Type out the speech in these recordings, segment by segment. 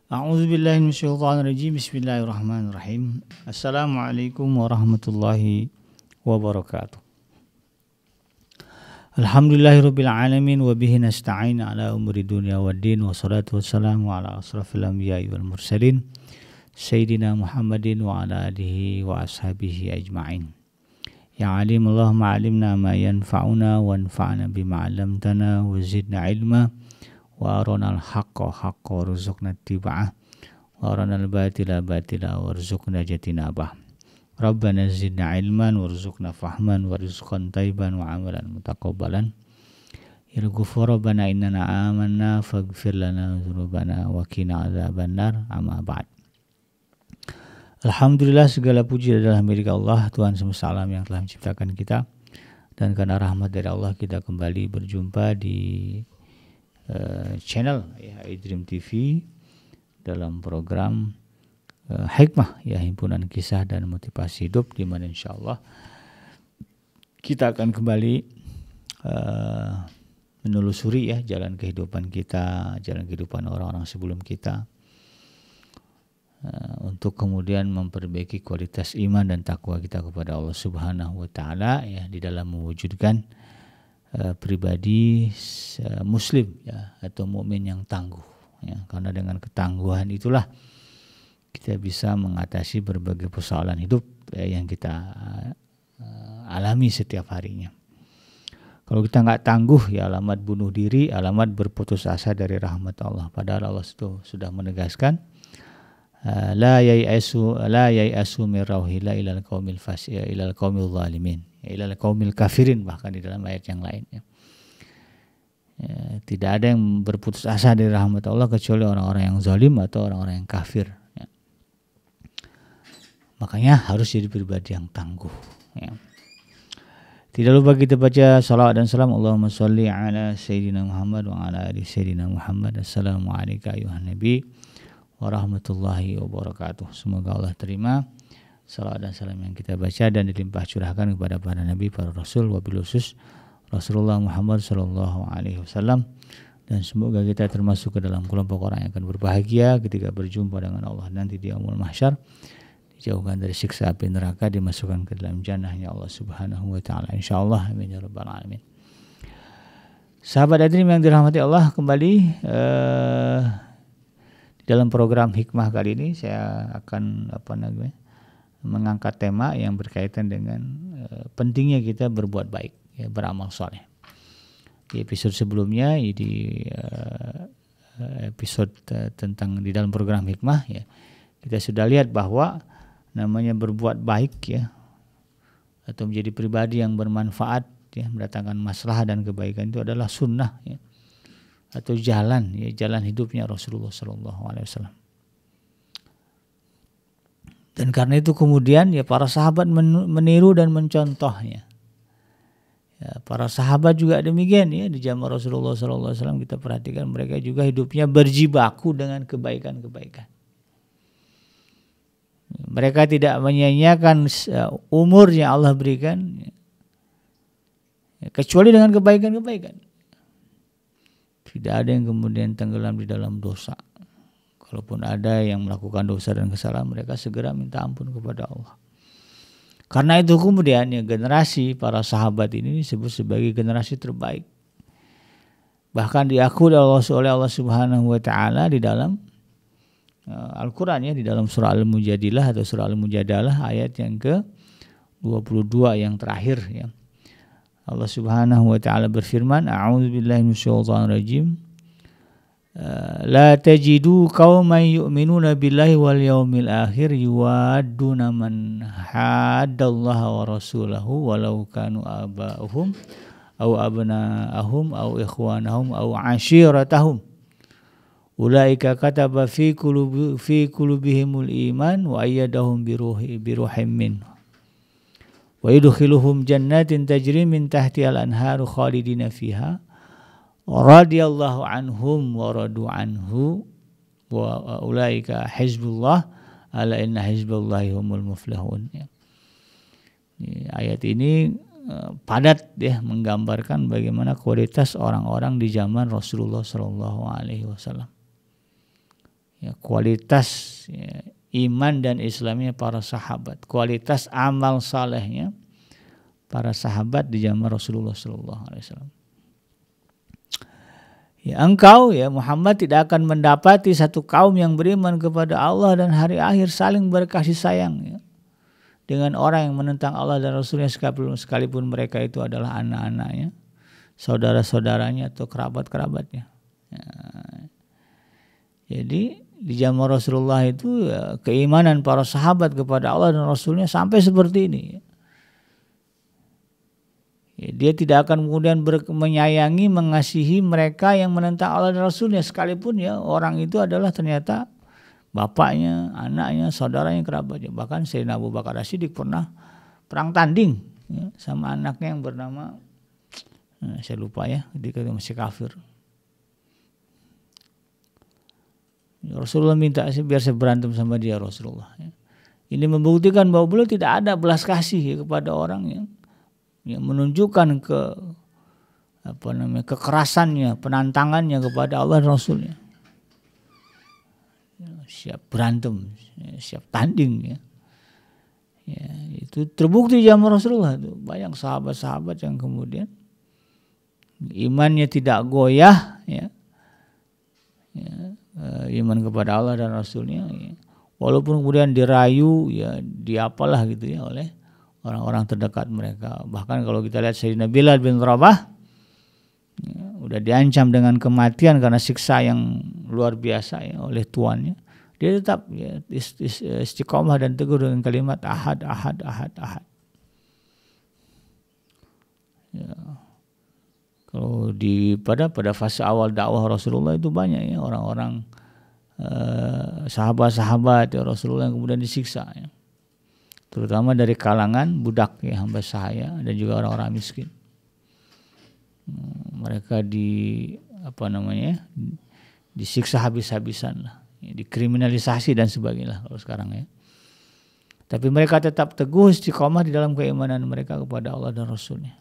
A'udzubillahi minasyaitonirrajim. Bismillahirrahmanirrahim. Assalamualaikum warahmatullahi wabarakatuh. Alhamdulillahirabbil alamin wa bihi nasta'in ala umuri dunya waddin wassalatu wassalamu ala asrafil anbiya'i wal mursalin sayyidina Muhammadin wa ala alihi wa ashabihi ajma'in. Ya alim Allahumma alimna ma yanfa'una wanfa'na bima 'allamtana wa zidna ilma wa aronal haqqa haqqa warzuqna ittiba'ah wa aronal batila batila warzuqna jatinabah. Rabbana zidna ilman warzuqna fahman warzuqan tayyiban wa amalan mutaqabbalan. Ya ghufur rabbana innana amanna faghfir lana dzunubana wa qina adzabannar. Amma ba'd. Alhamdulillah, segala puji adalah milik Allah, Tuhan semesta alam yang telah menciptakan kita, dan karena rahmat dari Allah kita kembali berjumpa di channel ya, iDream TV dalam program Hikmah ya, himpunan kisah dan motivasi hidup, di mana insyaallah kita akan kembali menelusuri ya jalan kehidupan kita, jalan kehidupan orang-orang sebelum kita, untuk kemudian memperbaiki kualitas iman dan takwa kita kepada Allah Subhanahu wa taala ya, di dalam mewujudkan pribadi muslim ya, atau mukmin yang tangguh ya, karena dengan ketangguhan itulah kita bisa mengatasi berbagai persoalan hidup ya, yang kita alami setiap harinya. Kalau kita nggak tangguh ya, alamat bunuh diri, alamat berputus asa dari rahmat Allah. Padahal Allah itu sudah menegaskan la yai'asu min rauhillah ilal qaumil fasiq ilal qaumil zalimin, ilal qaumil kafirin, bahkan di dalam ayat yang lain ya. Tidak ada yang berputus asa dari rahmat Allah kecuali orang-orang yang zalim atau orang-orang yang kafir ya. Makanya harus jadi pribadi yang tangguh ya. Tidak lupa kita baca salawat dan salam. Allahumma sholli ala sayyidina Muhammad wa ala ali sayyidina Muhammad. Assalamualaikum ayuhan nabi warahmatullahi wabarakatuh. Semoga Allah terima salawat dan salam yang kita baca dan dilimpah curahkan kepada para nabi, para rasul, wabil khusus Rasulullah Muhammad sallallahu alaihi wasallam, dan semoga kita termasuk ke dalam kelompok orang yang akan berbahagia ketika berjumpa dengan Allah nanti di yaumul mahsyar, dijauhkan dari siksa api neraka, dimasukkan ke dalam jannahnya Allah Subhanahu wa taala insyaallah, amin ya rabbal alamin. Sahabat iDream yang dirahmati Allah, kembali dalam program Hikmah kali ini saya akan mengangkat tema yang berkaitan dengan pentingnya kita berbuat baik ya, beramal soleh. Di episode sebelumnya di episode tentang di dalam program Hikmah ya, kita sudah lihat bahwa namanya berbuat baik ya, atau menjadi pribadi yang bermanfaat ya, mendatangkan maslahat dan kebaikan, itu adalah sunnah ya, atau jalan ya, jalan hidupnya Rasulullah SAW. Dan karena itu kemudian ya para sahabat meniru dan mencontohnya. Ya, para sahabat juga demikian ya, di zaman Rasulullah SAW kita perhatikan mereka juga hidupnya berjibaku dengan kebaikan-kebaikan. Mereka tidak menyia-nyiakan umur yang Allah berikan ya, kecuali dengan kebaikan-kebaikan. Tidak ada yang kemudian tenggelam di dalam dosa. Kalaupun ada yang melakukan dosa dan kesalahan, mereka segera minta ampun kepada Allah. Karena itu kemudian ya, generasi para sahabat ini disebut sebagai generasi terbaik. Bahkan diakui oleh Allah Subhanahu wa taala di dalam Al-Qur'an ya, di dalam surah Al-Mujadilah atau surah Al-Mujadalah ayat yang ke-22 yang terakhir ya. Allah Subhanahu wa taala berfirman, a'udzubillahi minasyaitonir rajim. La tajidu qauman yu'minuna billahi wal yaumil akhir yuwadduna man haddallaha wa rasulahu walau kanu aba'uhum aw abna'ahum aw ikhwanahum aw ashiratahum. Ulaika kataba fi qulubihimul iman wa ayyadahum biruhim minhu. Wa yudkhiluhum jannatin tajri min tahtihal anharu khalidina fiha radhiyallahu anhum wa radu anhu wa ulaika hizbullah ala inna hizballahi humul muflihun ya. Ayat ini padat ya, menggambarkan bagaimana kualitas orang-orang di zaman Rasulullah SAW ya, kualitas ya, iman dan Islamnya para sahabat, kualitas amal salehnya para sahabat di zaman Rasulullah Sallallahu Alaihi Wasallam. Ya, engkau ya Muhammad tidak akan mendapati satu kaum yang beriman kepada Allah dan hari akhir saling berkasih sayang ya, dengan orang yang menentang Allah dan Rasulnya sekalipun mereka itu adalah anak-anaknya, saudara-saudaranya atau kerabat-kerabatnya. Ya. Jadi di zaman Rasulullah itu ya, keimanan para sahabat kepada Allah dan Rasulnya sampai seperti ini. Ya, dia tidak akan kemudian menyayangi, mengasihi mereka yang menentang Allah dan Rasulnya sekalipun ya orang itu adalah ternyata bapaknya, anaknya, saudaranya, kerabatnya. Bahkan Sayyidina Abu Bakar As-Siddiq pernah perang tanding ya, sama anaknya yang bernama saya lupa ya, ketika masih kafir. Rasulullah minta biar saya berantem sama dia Rasulullah. Ya. Ini membuktikan bahwa beliau tidak ada belas kasih ya, kepada orang yang menunjukkan kekerasannya, penantangannya kepada Allah dan Rasulnya. Ya, siap berantem, ya, siap tanding ya. Ya, itu terbukti zaman Rasulullah itu. Banyak sahabat-sahabat yang kemudian imannya tidak goyah ya. Iman kepada Allah dan Rasulnya ya. Walaupun kemudian dirayu ya diapalah gitu ya oleh orang-orang terdekat mereka. Bahkan kalau kita lihat Sayyidina Bilal bin Rabah ya, udah diancam dengan kematian karena siksa yang luar biasa ya oleh tuannya. Dia tetap ya, istiqomah dan teguh dengan kalimat ahad ahad ahad ahad. Ya. Kalau pada fase awal dakwah Rasulullah itu banyak ya orang-orang sahabat-sahabat ya Rasulullah yang kemudian disiksa ya. Terutama dari kalangan budak ya hamba sahaya dan juga orang-orang miskin. Mereka disiksa habis-habisan lah, ya, dikriminalisasi dan sebagainya kalau sekarang ya. Tapi mereka tetap teguh istiqomah di dalam keimanan mereka kepada Allah dan Rasulnya.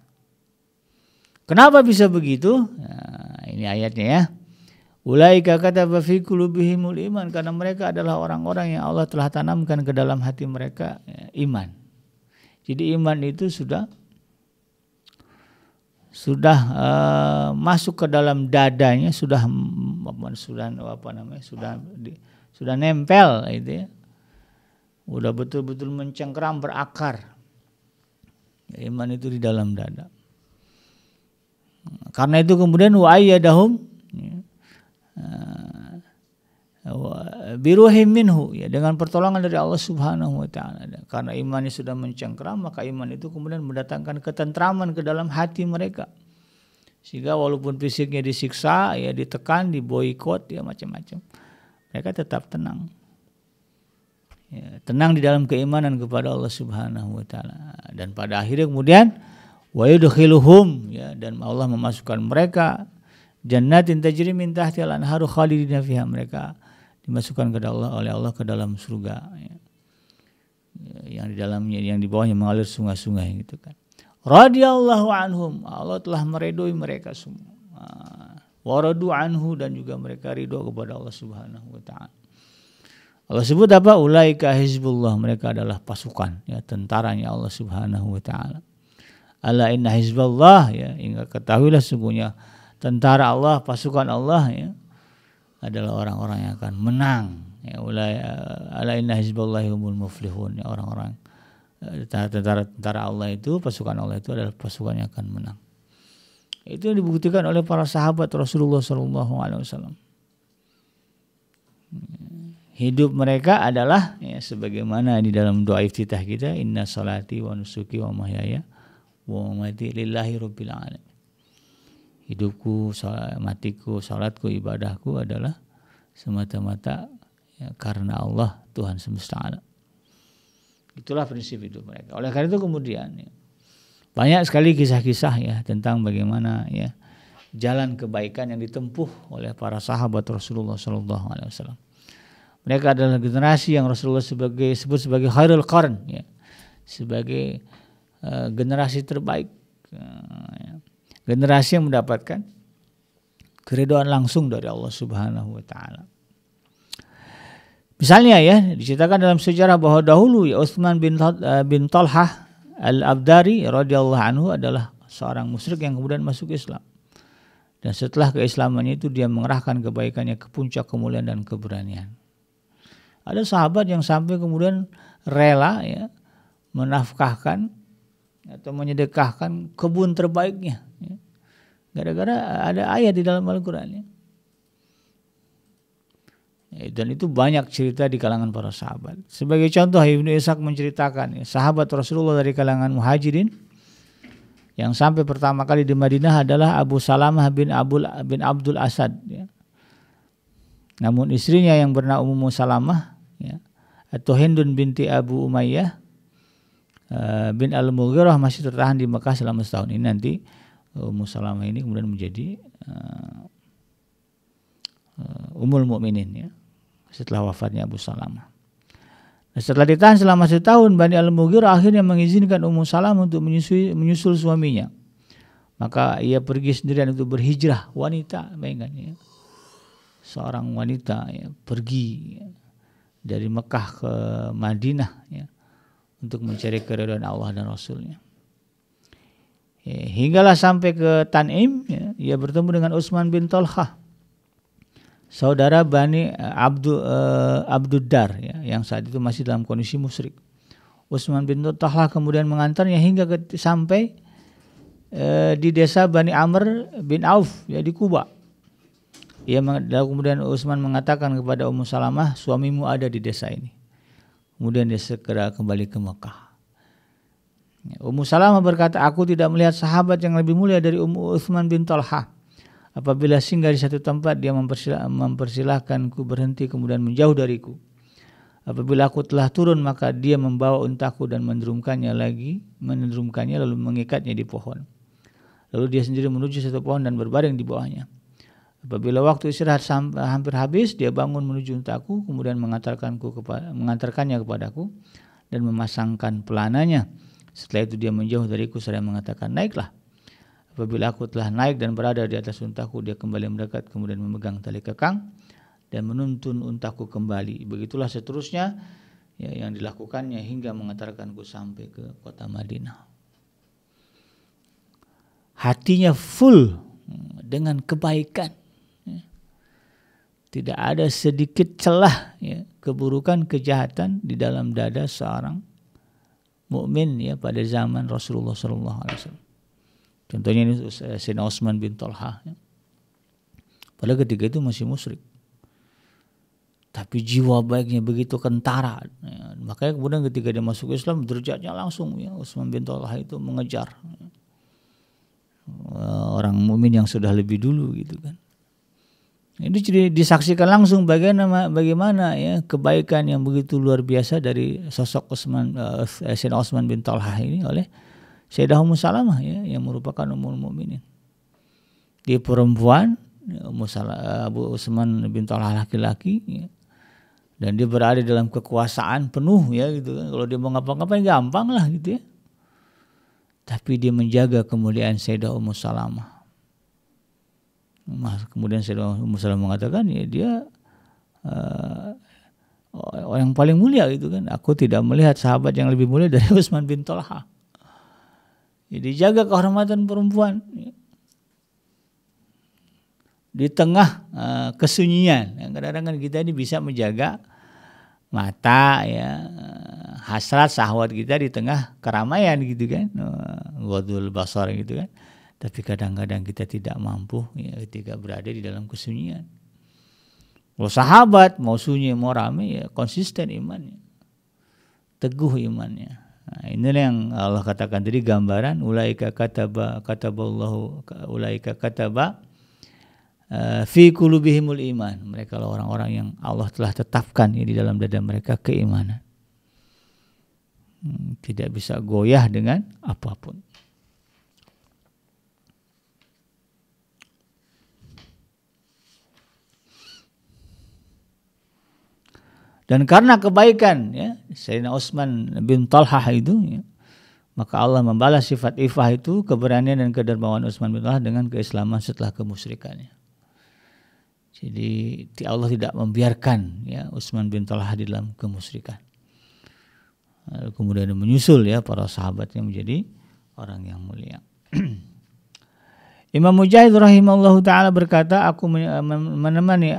Kenapa bisa begitu? Nah, ini ayatnya ya. Ulaika kataba fi qulubihimul iman, karena mereka adalah orang-orang yang Allah telah tanamkan ke dalam hati mereka ya, iman. Jadi iman itu sudah masuk ke dalam dadanya, sudah nempel itu ya. Udah betul-betul mencengkeram berakar. Iman itu di dalam dada. Karena itu kemudian wa ayyadahum biruhim minhu ya, dengan pertolongan dari Allah Subhanahu wa taala. Karena imannya sudah mencengkeram, maka iman itu kemudian mendatangkan ketentraman ke dalam hati mereka. Sehingga walaupun fisiknya disiksa, ya ditekan, diboikot, ya macam-macam, mereka tetap tenang. Ya, tenang di dalam keimanan kepada Allah Subhanahu wa taala. Dan pada akhirnya kemudian wa yudkhiluhum ya, dan Allah memasukkan mereka jannatin tajri min tahtiha al-anharu khalidina fiha, mereka dimasukkan oleh Allah ke dalam surga ya. Yang di dalamnya, yang di bawahnya mengalir sungai-sungai gitu kan. Radhiyallahu anhum, Allah telah meridhoi mereka semua. Wa radu anhu, dan juga mereka ridho kepada Allah Subhanahu wa taala. Allah sebut apa? Ulaika hizbullah, mereka adalah pasukan ya, tentaranya Allah Subhanahu wa taala. Ala inna hizballah ya, ingat ketahuilah sungguhnya tentara Allah, pasukan Allah ya, adalah orang-orang yang akan menang ya. Ala inna hizballahi humul muflihun ya, orang-orang tentara Allah itu, pasukan Allah itu adalah pasukan yang akan menang. Itu yang dibuktikan oleh para sahabat Rasulullah SAW. Hidup mereka adalah ya, sebagaimana di dalam doa iftitah kita, inna salati wa nusuki wa mahyaya wa mamati lillahi rabbil alamin. Hidupku, matiku, salatku, ibadahku adalah semata-mata ya, karena Allah, Tuhan semesta alam. Itulah prinsip hidup mereka. Oleh karena itu kemudian ya, banyak sekali kisah-kisah ya tentang bagaimana ya jalan kebaikan yang ditempuh oleh para sahabat Rasulullah SAW. Mereka adalah generasi yang Rasulullah sebut sebagai khairul qarn ya, sebagai generasi terbaik, generasi yang mendapatkan keridhaan langsung dari Allah Subhanahu wa taala. Misalnya ya, diceritakan dalam sejarah bahwa dahulu ya Utsman bin Talhah Al-Abdari radhiyallahu anhu adalah seorang musyrik yang kemudian masuk Islam. Dan setelah keislamannya itu dia mengerahkan kebaikannya ke puncak kemuliaan dan keberanian. Ada sahabat yang sampai kemudian rela ya menafkahkan atau menyedekahkan kebun terbaiknya ya. Gara-gara ada ayat di dalam Al-Quran ya. Dan itu banyak cerita di kalangan para sahabat. Sebagai contoh Ibnu Ishaq menceritakan ya, sahabat Rasulullah dari kalangan muhajirin yang sampai pertama kali di Madinah adalah Abu Salamah bin Abdul Asad ya. Namun istrinya yang bernama Ummu Salamah ya, atau Hindun binti Abu Umayyah bin Al-Mughirah masih tertahan di Mekah selama setahun. Ini nanti Ummu Salamah ini kemudian menjadi Ummul Mukminin ya, setelah wafatnya Abu Salamah. Nah, setelah ditahan selama setahun, Bani Al-Mughirah akhirnya mengizinkan Ummu Salamah untuk menyusul suaminya. Maka ia pergi sendirian untuk berhijrah. Wanita, bayangkan ya, seorang wanita ya, pergi ya, dari Mekah ke Madinah ya, untuk mencari keridhaan Allah dan Rasulnya. Ya, hinggalah sampai ke Tan'im ya, ia bertemu dengan Utsman bin Talhah, saudara Bani Abduddar ya, yang saat itu masih dalam kondisi musyrik. Utsman bin Talhah kemudian mengantarnya hingga sampai di desa Bani Amr bin Auf ya, di Kuba. Kemudian Utsman mengatakan kepada Ummu Salamah, suamimu ada di desa ini. Kemudian dia segera kembali ke Mekah. Ummu Salamah berkata, aku tidak melihat sahabat yang lebih mulia dari Utsman bin Talhah. Apabila singgah di satu tempat, dia mempersilahkanku berhenti kemudian menjauh dariku. Apabila aku telah turun, maka dia membawa untaku dan menurunkannya lalu mengikatnya di pohon. Lalu dia sendiri menuju satu pohon dan berbaring di bawahnya. Apabila waktu istirahat hampir habis, dia bangun menuju untaku, kemudian mengantarkannya kepadaku dan memasangkan pelananya. Setelah itu dia menjauh dariku seraya mengatakan, naiklah. Apabila aku telah naik dan berada di atas untaku, dia kembali mendekat, kemudian memegang tali kekang dan menuntun untaku kembali. Begitulah seterusnya ya, yang dilakukannya hingga mengantarkanku sampai ke kota Madinah. Hatinya full dengan kebaikan. Tidak ada sedikit celah ya, keburukan, kejahatan di dalam dada seorang mukmin ya pada zaman Rasulullah SAW. Contohnya ini Sayyidina Utsman bin Talhah ya. Padahal ketika itu masih musyrik, tapi jiwa baiknya begitu kentara ya. Makanya kemudian ketika dia masuk Islam, derajatnya langsung ya, Utsman bin Talhah itu mengejar ya, orang mukmin yang sudah lebih dulu gitu kan. Ini disaksikan langsung bagaimana ya kebaikan yang begitu luar biasa dari sosok Sayyidina Utsman bin Talhah ini oleh Sayyidah Ummu Salamah ya, yang merupakan ummul mukminin. Dia perempuan, Abu Utsman bin Talhah laki-laki ya, dan dia berada dalam kekuasaan penuh ya gitu kan. Kalau dia mau ngapa-ngapain gampang lah gitu ya. Tapi dia menjaga kemuliaan Sayyidah Ummu Salamah. Kemudian Sayyidah Ummu Salamah mengatakan ya, dia orang paling mulia gitu kan. Aku tidak melihat sahabat yang lebih mulia dari Utsman bin Talhah. Jadi jaga kehormatan perempuan ya, di tengah kesunyian. Kadang-kadang kita ini bisa menjaga mata ya, hasrat syahwat kita di tengah keramaian gitu kan, ghadul basar gitu kan. Tapi kadang-kadang kita tidak mampu ya, ketika berada di dalam kesunyian. Kalau sahabat mau sunyi mau ramai ya, konsisten imannya, teguh imannya. Nah, inilah yang Allah katakan tadi, gambaran ulaika kataballahu ulaika kataba fi qulubihimul iman. Mereka adalah orang-orang yang Allah telah tetapkan ya, di dalam dada mereka keimanan. Tidak bisa goyah dengan apapun. Dan karena kebaikan ya Sayyidina Utsman bin Talhah itu ya, maka Allah membalas sifat ifah itu, keberanian dan kedermawan Utsman bin Talhah dengan keislaman setelah kemusyrikannya. Jadi Allah tidak membiarkan ya Utsman bin Talha di dalam kemusyrikan. Lalu kemudian menyusul ya para sahabatnya menjadi orang yang mulia. Imam Mujahid rahimahullahu taala berkata, aku menemani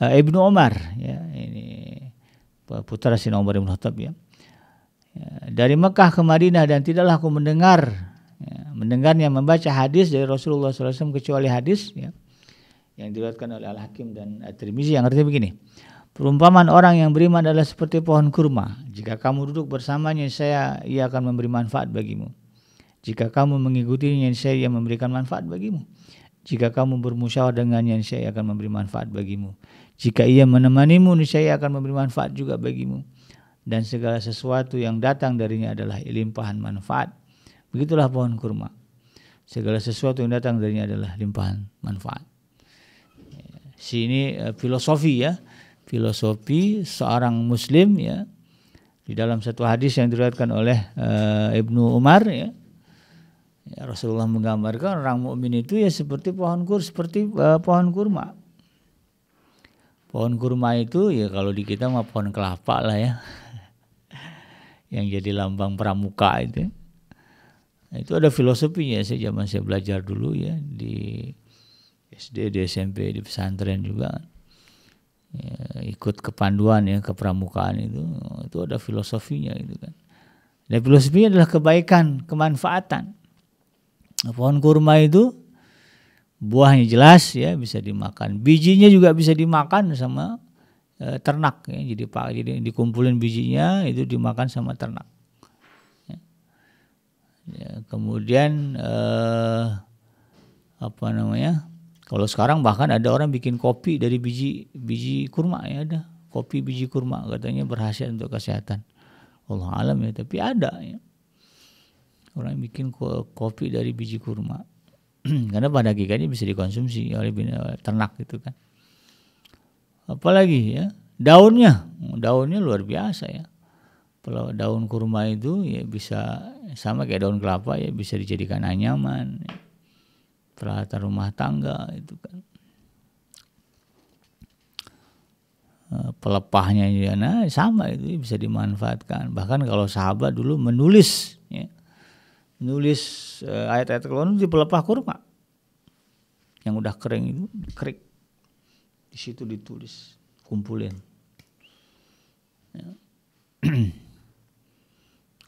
Ibnu Umar ya, ini putra Sayyidina Umar bin Khattab ya. Dari Mekah ke Madinah, dan tidaklah aku mendengarnya membaca hadis dari Rasulullah SAW kecuali hadis ya, yang diriwayatkan oleh Al-Hakim dan At-Tirmizi, yang artinya begini: perumpamaan orang yang beriman adalah seperti pohon kurma. Jika kamu duduk bersamanya, ia akan memberi manfaat bagimu. Jika kamu mengikutinya, ia memberikan manfaat bagimu. Jika kamu bermusyawarah dengannya, ia akan memberi manfaat bagimu. Jika ia menemanimu, ia akan memberi manfaat juga bagimu. Dan segala sesuatu yang datang darinya adalah limpahan manfaat. Begitulah pohon kurma. Segala sesuatu yang datang darinya adalah limpahan manfaat. Sini filosofi ya, filosofi seorang muslim ya, di dalam satu hadis yang diriwayatkan oleh Ibnu Umar ya, Rasulullah menggambarkan orang mukmin itu ya seperti pohon kurma. Pohon kurma itu ya kalau di kita mah pohon kelapa lah ya, yang jadi lambang pramuka itu. Itu ada filosofinya. Saya belajar dulu ya di SD, di SMP, di pesantren juga. Ya, ikut kepanduan ya kepramukaan itu ada filosofinya gitu kan. Dan filosofinya adalah kebaikan, kemanfaatan. Pohon kurma itu buahnya jelas ya bisa dimakan, bijinya juga bisa dimakan sama ternak ya. Jadi dikumpulin bijinya itu dimakan sama ternak. Ya, kemudian kalau sekarang bahkan ada orang bikin kopi dari biji kurma ya, ada kopi biji kurma katanya berkhasiat untuk kesehatan. Allah alam ya, tapi ada ya. Orang bikin kopi dari biji kurma. Karena pada hakikatnya bisa dikonsumsi oleh ternak itu kan. Apalagi ya, daunnya luar biasa ya. Kalau daun kurma itu ya bisa sama kayak daun kelapa ya, bisa dijadikan anyaman, ya, peralatan rumah tangga itu kan. Pelepahnya ya, nah sama itu bisa dimanfaatkan. Bahkan kalau sahabat dulu menulis ayat-ayat Al-Quran di pelepah kurma yang udah kering itu, dikerik, di situ ditulis, kumpulin. Ya.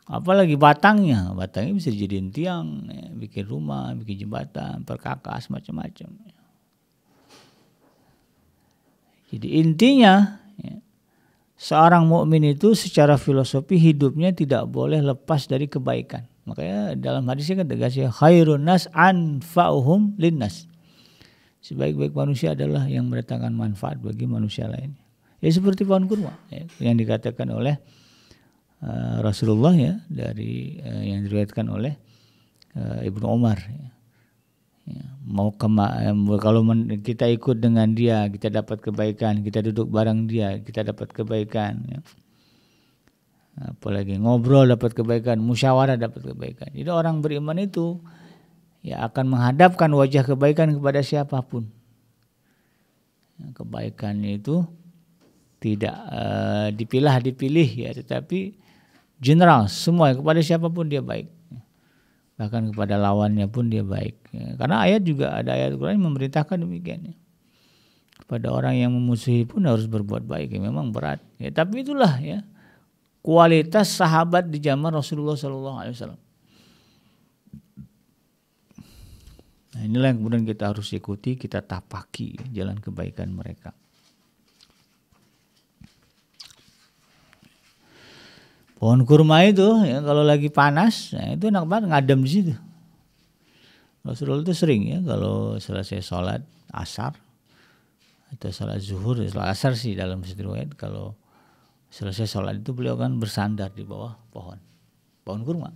Apalagi batangnya bisa dijadiin tiang, ya, bikin rumah, bikin jembatan, perkakas, macam-macam. Jadi intinya ya, seorang mukmin itu secara filosofi hidupnya tidak boleh lepas dari kebaikan. Makanya dalam hadisnya kan tegasnya khairun nas anfa'uhum linnas. Sebaik-baik manusia adalah yang mendatangkan manfaat bagi manusia lain. Ya seperti pohon kurma ya, yang dikatakan oleh Rasulullah ya, dari yang diriwayatkan oleh Ibnu Umar ya. Ya, kalau kita ikut dengan dia kita dapat kebaikan, kita duduk bareng dia kita dapat kebaikan ya. Apalagi ngobrol dapat kebaikan, musyawarah dapat kebaikan. Jadi orang beriman itu ya akan menghadapkan wajah kebaikan kepada siapapun. Kebaikannya itu tidak dipilih ya, tetapi general semua, kepada siapapun dia baik. Bahkan kepada lawannya pun dia baik. Ya, karena ayat juga ada ayat Al-Quran yang memerintahkan demikian. Ya. Kepada orang yang memusuhi pun harus berbuat baik. Ya, memang berat. Ya, tapi itulah ya kualitas sahabat di zaman Rasulullah SAW. Nah, inilah yang kemudian kita harus ikuti, kita tapaki jalan kebaikan mereka. Pohon kurma itu ya, kalau lagi panas, nah itu enak banget ngadem di situ. Rasulullah itu sering ya kalau selesai sholat asar atau sholat zuhur, sholat asar sih dalam riwayat, kalau selesai sholat itu beliau kan bersandar di bawah pohon kurma,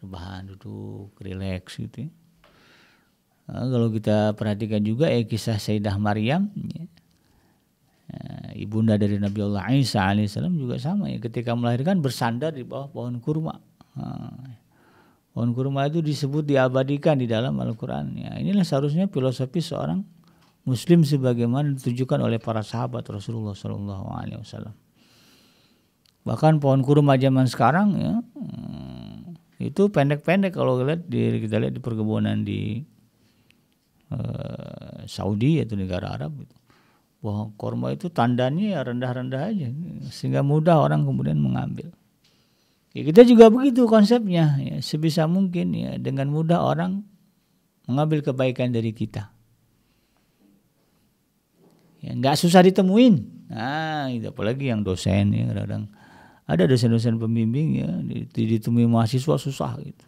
rebahan, duduk, rileks gitu. Ya. Nah, kalau kita perhatikan juga kisah Sayyidah Maryam. Ya. Ibunda dari Nabi Allah Isa alaihissalam juga sama ya, ketika melahirkan bersandar di bawah pohon kurma. Pohon kurma itu disebut diabadikan di dalam Al-Quran. Ya, inilah seharusnya filosofi seorang muslim sebagaimana ditujukan oleh para sahabat Rasulullah SAW. Bahkan pohon kurma zaman sekarang ya, itu pendek-pendek kalau kita lihat di perkebunan di Saudi atau negara Arab gitu. Pohon kurma itu tandanya ya rendah-rendah aja sehingga mudah orang kemudian mengambil. Ya, kita juga begitu konsepnya ya, sebisa mungkin ya dengan mudah orang mengambil kebaikan dari kita. Ya, nggak susah ditemuin. Nah, itu apalagi yang dosen ya, kadang ada dosen-dosen pembimbing ya ditemui mahasiswa susah gitu.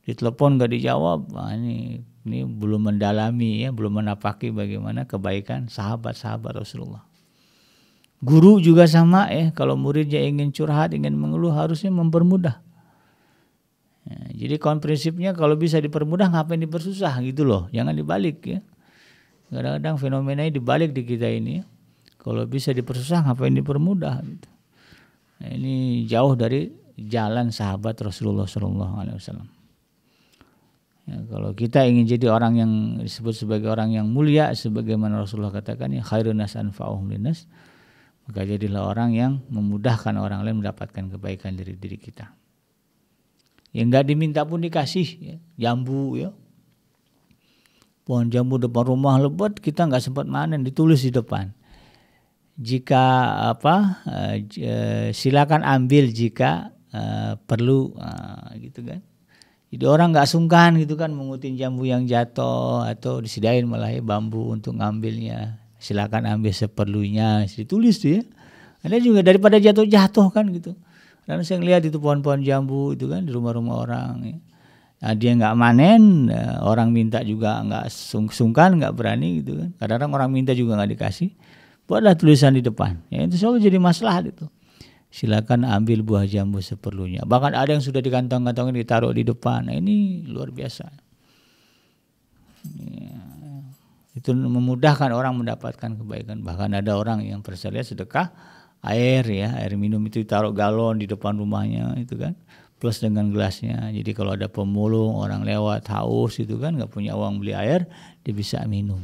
Ditelepon nggak dijawab. Nah, ini belum mendalami ya, belum menapaki bagaimana kebaikan sahabat-sahabat Rasulullah. Guru juga sama ya, kalau muridnya ingin curhat, ingin mengeluh harusnya mempermudah. Ya, jadi prinsipnya kalau bisa dipermudah ngapain dipersusah gitu loh, jangan dibalik ya. Kadang-kadang fenomenanya dibalik di kita ini. Kalau bisa dipersusah ngapain dipermudah gitu. Nah, ini jauh dari jalan sahabat Rasulullah SAW. Ya, kalau kita ingin jadi orang yang disebut sebagai orang yang mulia, sebagaimana Rasulullah katakan ya khairun nas anfa'uhum linnas, maka jadilah orang yang memudahkan orang lain mendapatkan kebaikan dari diri kita. Yang enggak diminta pun dikasih ya, jambu ya. Pohon jambu depan rumah lebat, kita enggak sempat manen, ditulis di depan. Jika silakan ambil jika perlu gitu kan. Jadi orang nggak sungkan gitu kan mengutin jambu yang jatuh atau disediain malah ya bambu untuk ngambilnya. Silakan ambil seperlunya, ditulis tuh ya. Ada juga daripada jatuh-jatuh kan gitu. Karena saya lihat itu pohon-pohon jambu itu kan di rumah-rumah orang. Ya. Nah, dia nggak manen, orang minta juga nggak sungkan, nggak berani gitu kan. Kadang-kadang orang minta juga nggak dikasih. Buatlah tulisan di depan. Ya, itu selalu jadi masalah itu. Silakan ambil buah jambu seperlunya. Bahkan ada yang sudah dikantong-kantongin ditaruh di depan. Nah, ini luar biasa. Ya, itu memudahkan orang mendapatkan kebaikan. Bahkan ada orang yang saya lihat sedekah air ya, air minum itu ditaruh galon di depan rumahnya itu kan, plus dengan gelasnya. Jadi kalau ada pemulung orang lewat haus itu kan nggak punya uang beli air, dia bisa minum.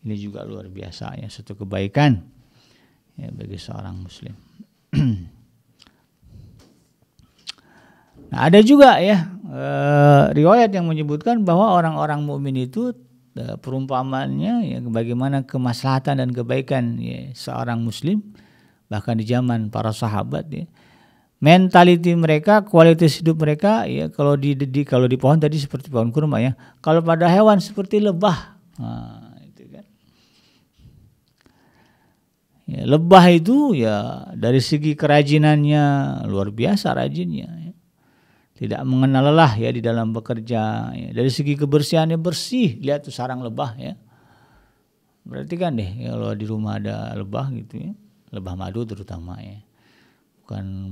Ini juga luar biasa ya, suatu kebaikan ya bagi seorang muslim. Nah, ada juga ya riwayat yang menyebutkan bahwa orang-orang mukmin itu perumpamannya ya bagaimana kemaslahatan dan kebaikan ya seorang muslim bahkan di zaman para sahabat ya. Mentality mereka, kualitas hidup mereka ya kalau di pohon tadi seperti pohon kurma ya. Kalau pada hewan seperti lebah. Nah, ya, lebah itu ya dari segi kerajinannya luar biasa rajinnya ya. Tidak mengenal lelah ya di dalam bekerja ya. Dari segi kebersihannya bersih, lihat tuh sarang lebah ya. Berarti kan deh ya, kalau di rumah ada lebah gitu ya, lebah madu terutama ya,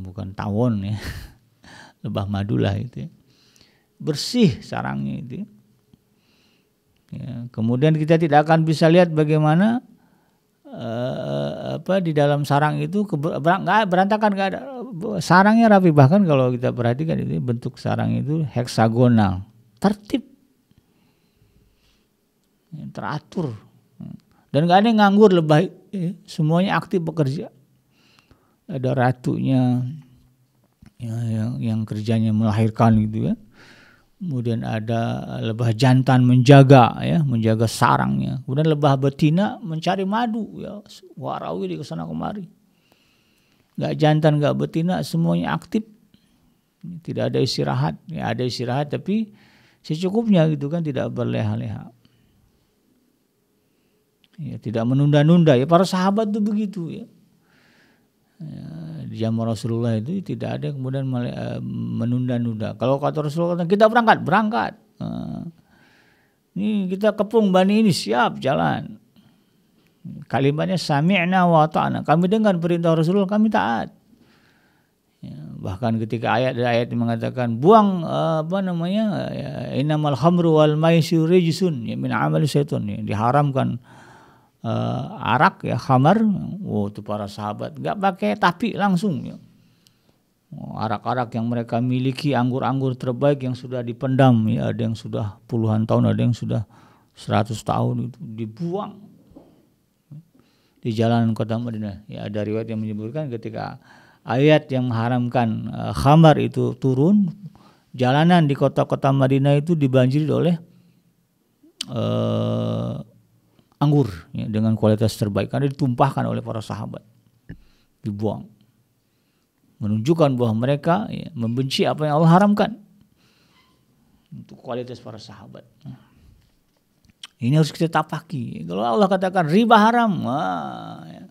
bukan tawon ya, lebah madu lah itu ya. Bersih sarangnya itu ya. Ya, kemudian kita tidak akan bisa lihat bagaimana di dalam sarang itu berantakan, nggak ada, sarangnya rapi. Bahkan kalau kita perhatikan itu bentuk sarang itu heksagonal, tertib, teratur, dan nggak ada yang nganggur lebah, semuanya aktif bekerja. Ada ratunya ya, yang kerjanya melahirkan gitu ya. Kemudian ada lebah jantan menjaga sarangnya. Kemudian lebah betina mencari madu ya, warawiri ke sana kemari. Enggak jantan, enggak betina, semuanya aktif. Tidak ada istirahat. Ya, ada istirahat tapi secukupnya gitu kan, tidak berleha-leha. Ya, tidak menunda-nunda ya, para sahabat itu begitu ya. Ya, di zaman Rasulullah itu tidak ada kemudian menunda-nunda. Kalau kata Rasulullah kita berangkat. Ini kita kepung Bani ini siap jalan. Kalimatnya sami'na wa ta'na. Kami dengar perintah Rasulullah, kami taat. Ya, bahkan ketika ayat yang mengatakan buang innamal khamru wal maisir rijsun min amali syaitan, ya, diharamkan arak ya, khamar. Itu para sahabat nggak pakai tapi langsung ya. Arak-arak yang mereka miliki, anggur-anggur terbaik yang sudah dipendam ya, ada yang sudah puluhan tahun, ada yang sudah 100 tahun itu dibuang di jalanan kota Madinah. Ya, ada riwayat yang menyebutkan ketika ayat yang mengharamkan khamar itu turun, jalanan di kota-kota Madinah itu dibanjiri oleh anggur ya, dengan kualitas terbaik karena ditumpahkan oleh para sahabat, dibuang, menunjukkan bahwa mereka ya, membenci apa yang Allah haramkan. Untuk kualitas para sahabat. Ini harus kita tapaki. Kalau Allah katakan riba haram, ya.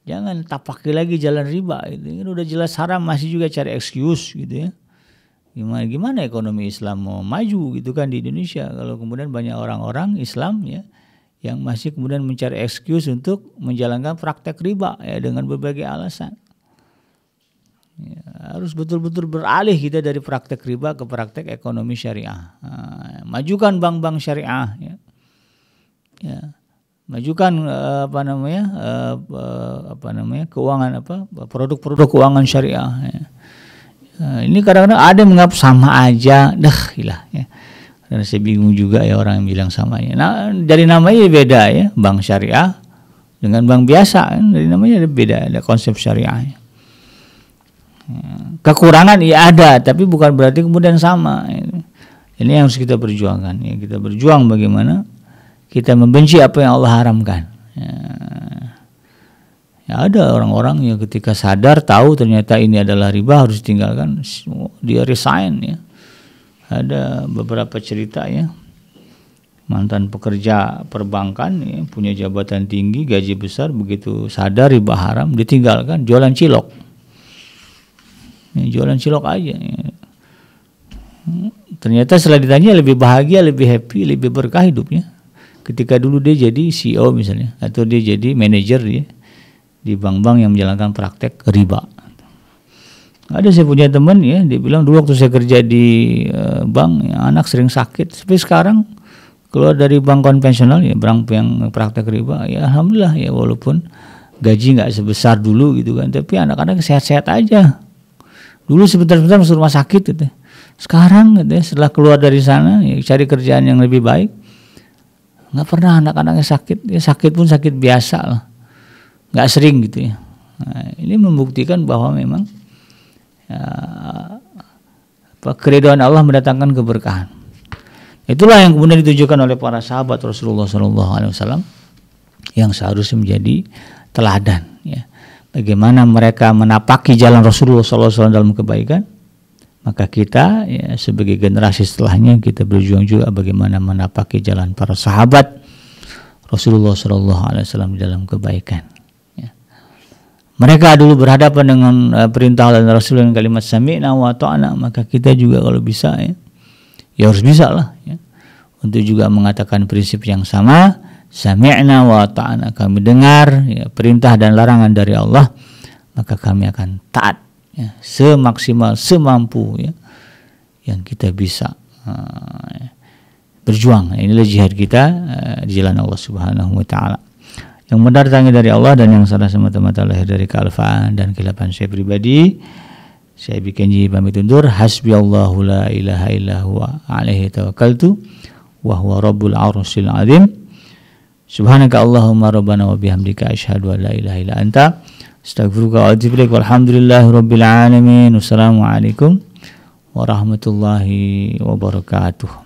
Jangan tapaki lagi jalan riba. Itu udah jelas haram, masih juga cari excuse gitu ya. Gimana ekonomi Islam mau maju gitu kan di Indonesia kalau kemudian banyak orang-orang Islam ya yang masih kemudian mencari excuse untuk menjalankan praktek riba ya dengan berbagai alasan. Ya, harus betul-betul beralih kita dari praktek riba ke praktek ekonomi syariah. Majukan bank-bank syariah, ya. Ya. Majukan keuangan produk-produk keuangan syariah. Ya. Ini kadang-kadang ada yang menganggap sama aja, hilah. Ya. Karena saya bingung juga ya orang yang bilang samanya. Nah, dari namanya beda ya, bank syariah dengan bank biasa kan, dari namanya ada beda, ada konsep syariahnya. Kekurangan ya ada, tapi bukan berarti kemudian sama. Ini yang harus kita perjuangkan. Ya, kita berjuang bagaimana kita membenci apa yang Allah haramkan. Ya ada orang-orang yang ketika sadar tahu ternyata ini adalah riba harus ditinggalkan, dia resign ya. Ada beberapa cerita ya, mantan pekerja perbankan ya, punya jabatan tinggi, gaji besar, begitu sadar riba haram ditinggalkan, jualan cilok. Jualan cilok aja ya. Ternyata setelah ditanya lebih bahagia, lebih happy, lebih berkah hidupnya ketika dulu dia jadi CEO misalnya, atau dia jadi manajer dia di bank-bank yang menjalankan praktek riba. Ada saya punya teman ya, dia bilang dulu waktu saya kerja di bank ya, anak sering sakit, tapi sekarang keluar dari bank konvensional ya, bank yang praktek riba ya, alhamdulillah ya, walaupun gaji nggak sebesar dulu gitu kan, tapi anak-anak sehat-sehat aja. Dulu sebentar-sebentar masuk rumah sakit gitu. Sekarang gitu ya, setelah keluar dari sana ya, cari kerjaan yang lebih baik, nggak pernah anak-anaknya sakit. Ya, sakit pun sakit biasa lah, nggak sering gitu ya. Nah, ini membuktikan bahwa memang ya, keridhaan Allah mendatangkan keberkahan. Itulah yang kemudian ditujukan oleh para sahabat Rasulullah SAW yang seharusnya menjadi teladan. Ya. Bagaimana mereka menapaki jalan Rasulullah SAW dalam kebaikan, maka kita ya, sebagai generasi setelahnya kita berjuang juga bagaimana menapaki jalan para sahabat Rasulullah SAW dalam kebaikan. Ya. Mereka dulu berhadapan dengan perintah dan Rasul dengan kalimat sami'na wa ta'na, maka kita juga kalau bisa ya harus bisa lah ya, untuk juga mengatakan prinsip yang sama. Sami'na wa ta'ana, kami dengar ya, perintah dan larangan dari Allah, maka kami akan taat ya, semaksimal semampu ya, yang kita bisa berjuang. Inilah jihad kita di jalan Allah Subhanahu wa taala. Yang benar datangnya dari Allah dan yang salah semata-mata lahir dari kealfaan dan kehilapan saya pribadi. Saya bikin pamit undur. Hasbiyallahu la ilaha illa huwa alaihi tawakkaltu wa huwa rabbul arsyil azim. Subhanaka Allahumma rabbana wa bihamdika asyhadu an la ilaha illa anta astaghfiruka wa atubu ilaik. Walhamdulillahi rabbil alamin. Wassalamualaikum warahmatullahi wabarakatuh.